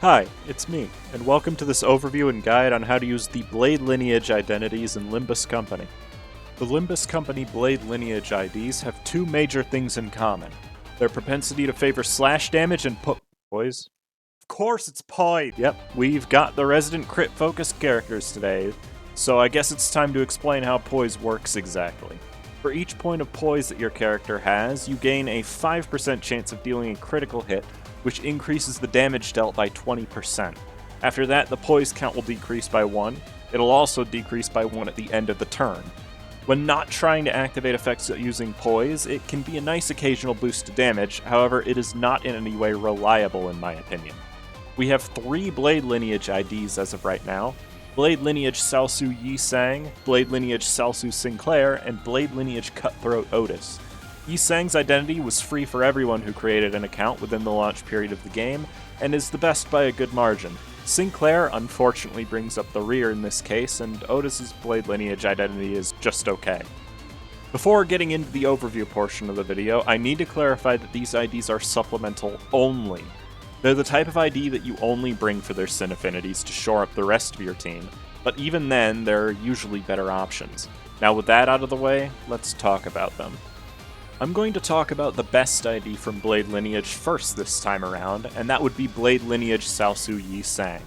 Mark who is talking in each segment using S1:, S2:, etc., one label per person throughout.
S1: Hi, it's me, and welcome to this overview and guide on how to use the Blade Lineage identities in Limbus Company. The Limbus Company Blade Lineage IDs have two major things in common. Their propensity to favor slash damage and Poise. Of course it's Poise! Yep, we've got the resident crit-focused characters today, so I guess it's time to explain how Poise works exactly. For each point of Poise that your character has, you gain a 5% chance of dealing a critical hit, which increases the damage dealt by 20%. After that, the Poise count will decrease by 1. It'll also decrease by 1 at the end of the turn. When not trying to activate effects using Poise, it can be a nice occasional boost to damage, however, it is not in any way reliable in my opinion. We have 3 Blade Lineage IDs as of right now: Blade Lineage Salsu Yi-Sang, Blade Lineage Salsu Sinclair, and Blade Lineage Cutthroat Outis. Yi-Sang's identity was free for everyone who created an account within the launch period of the game, and is the best by a good margin. Sinclair unfortunately brings up the rear in this case, and Outis' Blade Lineage identity is just okay. Before getting into the overview portion of the video, I need to clarify that these IDs are supplemental only. They're the type of ID that you only bring for their sin affinities to shore up the rest of your team, but even then, there are usually better options. Now with that out of the way, let's talk about them. I'm going to talk about the best ID from Blade Lineage first this time around, and that would be Blade Lineage Salsu Yi-Sang.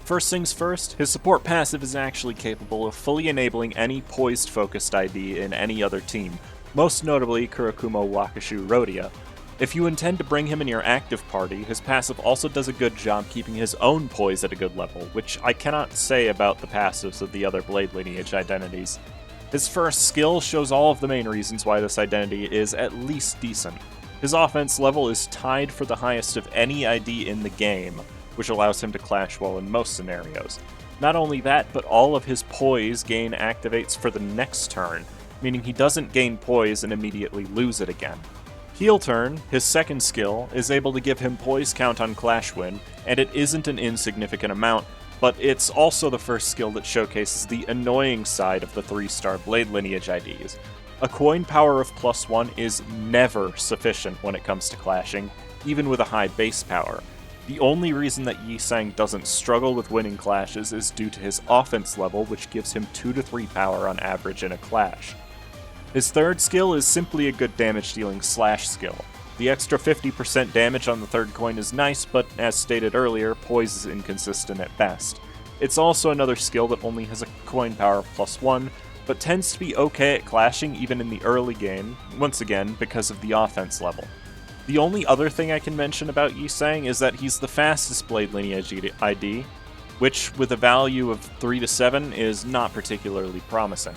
S1: First things first, his support passive is actually capable of fully enabling any poised-focused ID in any other team, most notably Kurakumo Wakashu Rodia. If you intend to bring him in your active party, his passive also does a good job keeping his own poise at a good level, which I cannot say about the passives of the other Blade Lineage identities. His first skill shows all of the main reasons why this identity is at least decent. His offense level is tied for the highest of any ID in the game, which allows him to clash well in most scenarios. Not only that, but all of his poise gain activates for the next turn, meaning he doesn't gain poise and immediately lose it again. Heel Turn, his second skill, is able to give him poise count on clash win, and it isn't an insignificant amount, but it's also the first skill that showcases the annoying side of the 3-star Blade Lineage IDs. A coin power of +1 is never sufficient when it comes to clashing, even with a high base power. The only reason that Yi-Sang doesn't struggle with winning clashes is due to his offense level, which gives him 2 to 3 power on average in a clash. His third skill is simply a good damage dealing slash skill. The extra 50% damage on the third coin is nice, but as stated earlier, Poise is inconsistent at best. It's also another skill that only has a coin power of +1, but tends to be okay at clashing even in the early game, once again because of the offense level. The only other thing I can mention about Yi-Sang is that he's the fastest Blade Lineage ID, which with a value of 3 to 7 is not particularly promising.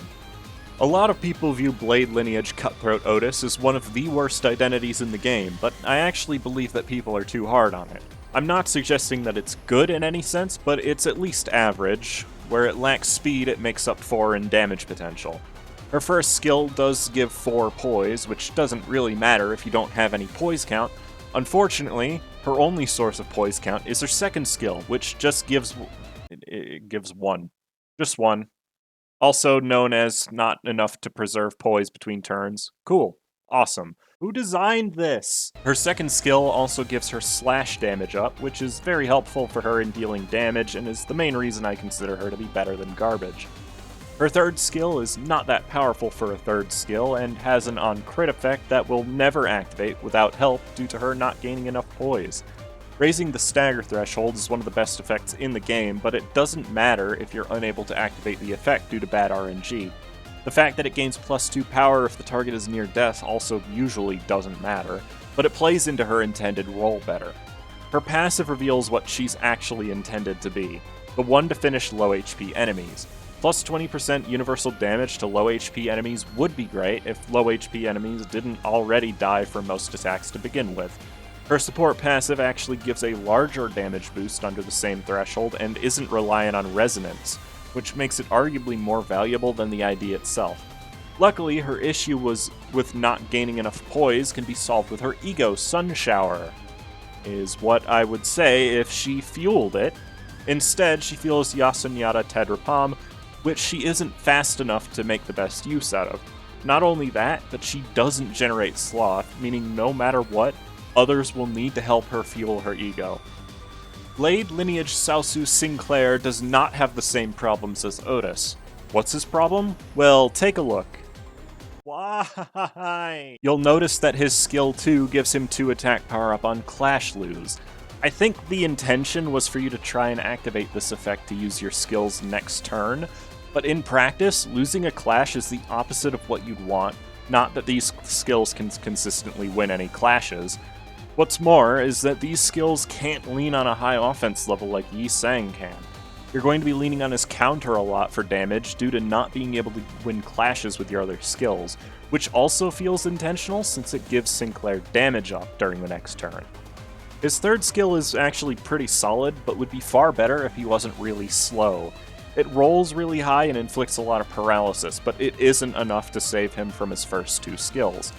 S1: A lot of people view Blade Lineage Cutthroat Outis as one of the worst identities in the game, but I actually believe that people are too hard on it. I'm not suggesting that it's good in any sense, but it's at least average. Where it lacks speed, it makes up for in damage potential. Her first skill does give 4 poise, which doesn't really matter if you don't have any poise count. Unfortunately, her only source of poise count is her second skill, which just gives 1. Just 1. Also known as not enough to preserve poise between turns. Cool. Awesome. Who designed this? Her second skill also gives her slash damage up, which is very helpful for her in dealing damage and is the main reason I consider her to be better than garbage. Her third skill is not that powerful for a third skill and has an on-crit effect that will never activate without help due to her not gaining enough poise. Raising the stagger threshold is one of the best effects in the game, but it doesn't matter if you're unable to activate the effect due to bad RNG. The fact that it gains +2 power if the target is near death also usually doesn't matter, but it plays into her intended role better. Her passive reveals what she's actually intended to be, the one to finish low HP enemies. Plus 20% universal damage to low HP enemies would be great if low HP enemies didn't already die from most attacks to begin with. Her support passive actually gives a larger damage boost under the same threshold and isn't reliant on resonance, which makes it arguably more valuable than the ID itself. Luckily, her issue with not gaining enough poise can be solved with her ego Sun Shower, is what I would say if she fueled it. Instead, she fuels Yasunyata Tedrapam, which she isn't fast enough to make the best use out of. Not only that, but she doesn't generate sloth, meaning no matter what, others will need to help her fuel her ego. Blade Lineage Saosu Sinclair does not have the same problems as Outis. What's his problem? Well, take a look. Why? You'll notice that his skill 2 gives him 2 attack power up on Clash Lose. I think the intention was for you to try and activate this effect to use your skills next turn, but in practice, losing a clash is the opposite of what you'd want, not that these skills can consistently win any clashes. What's more is that these skills can't lean on a high offense level like Yi Sang can. You're going to be leaning on his counter a lot for damage due to not being able to win clashes with your other skills, which also feels intentional since it gives Sinclair damage up during the next turn. His third skill is actually pretty solid, but would be far better if he wasn't really slow. It rolls really high and inflicts a lot of paralysis, but it isn't enough to save him from his first 2 skills.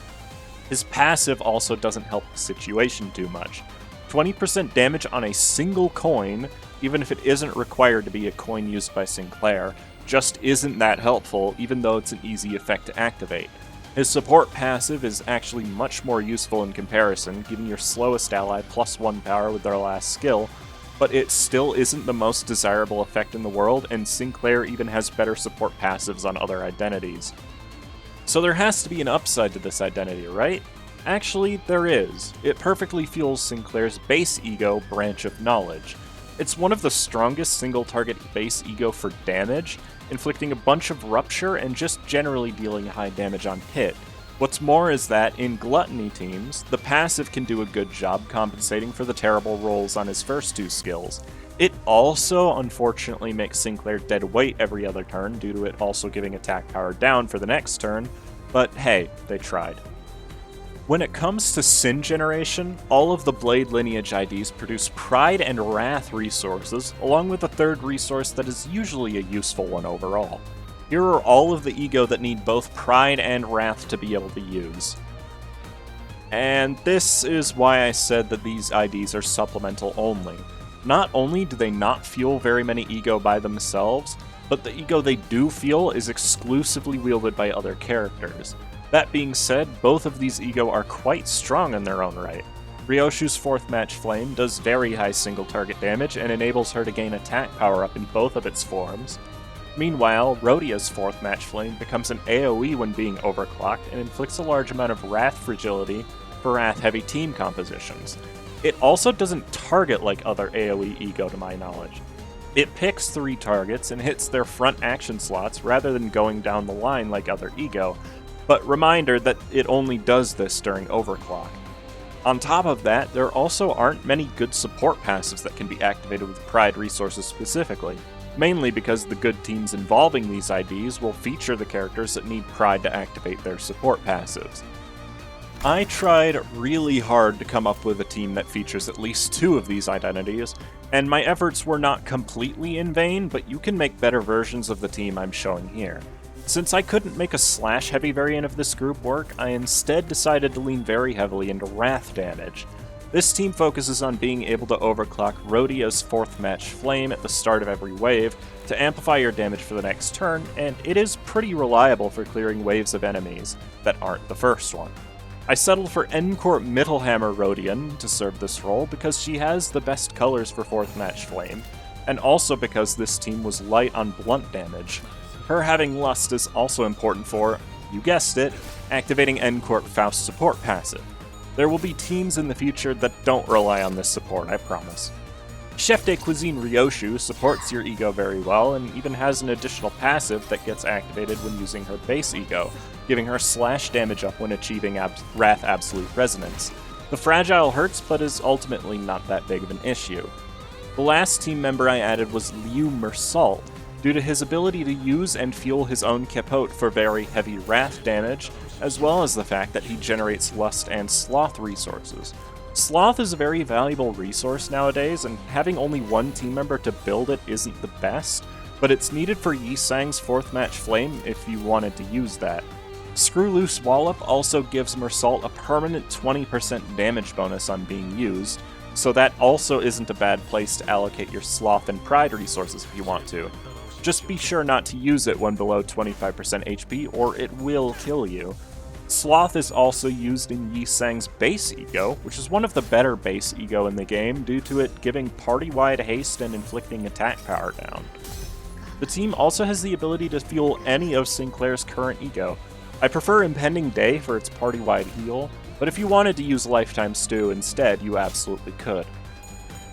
S1: His passive also doesn't help the situation too much. 20% damage on a single coin, even if it isn't required to be a coin used by Sinclair, just isn't that helpful, even though it's an easy effect to activate. His support passive is actually much more useful in comparison, giving your slowest ally +1 power with their last skill, but it still isn't the most desirable effect in the world, and Sinclair even has better support passives on other identities. So there has to be an upside to this identity, right? Actually, there is. It perfectly fuels Sinclair's base ego branch of knowledge. It's one of the strongest single-target base ego for damage, inflicting a bunch of rupture and just generally dealing high damage on hit. What's more is that, in Gluttony teams, the passive can do a good job compensating for the terrible rolls on his first 2 skills. It also, unfortunately, makes Sinclair dead weight every other turn due to it also giving attack power down for the next turn, but hey, they tried. When it comes to Sin generation, all of the Blade Lineage IDs produce Pride and Wrath resources, along with a third resource that is usually a useful one overall. Here are all of the ego that need both Pride and Wrath to be able to use. And this is why I said that these IDs are supplemental only. Not only do they not fuel very many ego by themselves, but the ego they do fuel is exclusively wielded by other characters. That being said, both of these ego are quite strong in their own right. Ryoshu's 4th Match Flame does very high single target damage and enables her to gain attack power up in both of its forms. Meanwhile, Rhodia's 4th Match Flame becomes an AoE when being overclocked and inflicts a large amount of Wrath fragility for Wrath-heavy team compositions. It also doesn't target like other AoE ego to my knowledge. It picks 3 targets and hits their front action slots rather than going down the line like other ego, but reminder that it only does this during overclock. On top of that, there also aren't many good support passives that can be activated with Pride resources specifically, mainly because the good teams involving these IDs will feature the characters that need Pride to activate their support passives. I tried really hard to come up with a team that features at least 2 of these identities, and my efforts were not completely in vain, but you can make better versions of the team I'm showing here. Since I couldn't make a slash-heavy variant of this group work, I instead decided to lean very heavily into Wrath damage. This team focuses on being able to overclock Rhodia's 4th Match Flame at the start of every wave to amplify your damage for the next turn, and it is pretty reliable for clearing waves of enemies that aren't the first one. I settled for Encore Mittelhammer Rhodian to serve this role because she has the best colors for 4th Match Flame, and also because this team was light on blunt damage. Her having Lust is also important for, you guessed it, activating Encore Faust's support passive. There will be teams in the future that don't rely on this support, I promise. Chef de Cuisine Ryoshu supports your ego very well and even has an additional passive that gets activated when using her base ego, giving her slash damage up when achieving Wrath Absolute Resonance. The fragile hurts, but is ultimately not that big of an issue. The last team member I added was Liu Mersault, due to his ability to use and fuel his own capote for very heavy Wrath damage, as well as the fact that he generates Lust and Sloth resources. Sloth is a very valuable resource nowadays, and having only one team member to build it isn't the best, but it's needed for Yi Sang's 4th Match Flame if you wanted to use that. Screw Loose Wallop also gives Mersault a permanent 20% damage bonus on being used, so that also isn't a bad place to allocate your Sloth and Pride resources if you want to. Just be sure not to use it when below 25% HP, or it will kill you. Sloth is also used in Yi Sang's base ego, which is one of the better base ego in the game due to it giving party-wide haste and inflicting attack power down. The team also has the ability to fuel any of Sinclair's current ego. I prefer Impending Day for its party-wide heal, but if you wanted to use Lifetime Stew instead, you absolutely could.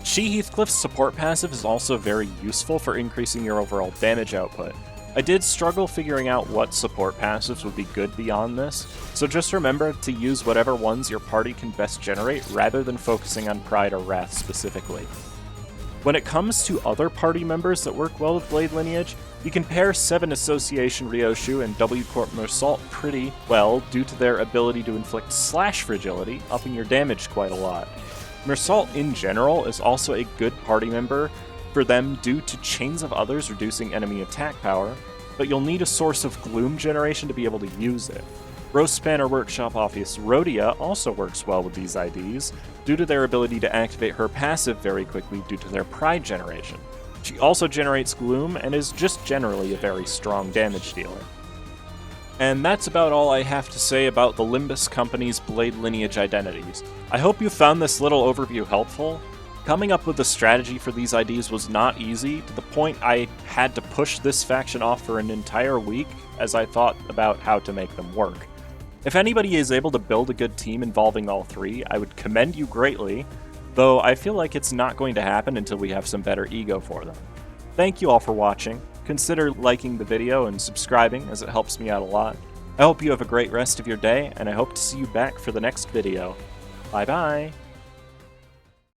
S1: She Heathcliff's support passive is also very useful for increasing your overall damage output. I did struggle figuring out what support passives would be good beyond this, so just remember to use whatever ones your party can best generate rather than focusing on Pride or Wrath specifically. When it comes to other party members that work well with Blade Lineage, you can pair 7 Association Ryoshu and W Corp Mersault pretty well due to their ability to inflict slash fragility, upping your damage quite a lot. Mersault in general is also a good party member for them due to Chains of Others reducing enemy attack power, but you'll need a source of gloom generation to be able to use it. Roast Spanner Workshop Office Rhodia also works well with these IDs, due to their ability to activate her passive very quickly due to their Pride generation. She also generates gloom and is just generally a very strong damage dealer. And that's about all I have to say about the Limbus Company's Blade Lineage identities. I hope you found this little overview helpful. Coming up with a strategy for these IDs was not easy, to the point I had to push this faction off for an entire week as I thought about how to make them work. If anybody is able to build a good team involving all three, I would commend you greatly, though I feel like it's not going to happen until we have some better ego for them. Thank you all for watching. Consider liking the video and subscribing, as it helps me out a lot. I hope you have a great rest of your day, and I hope to see you back for the next video. Bye bye!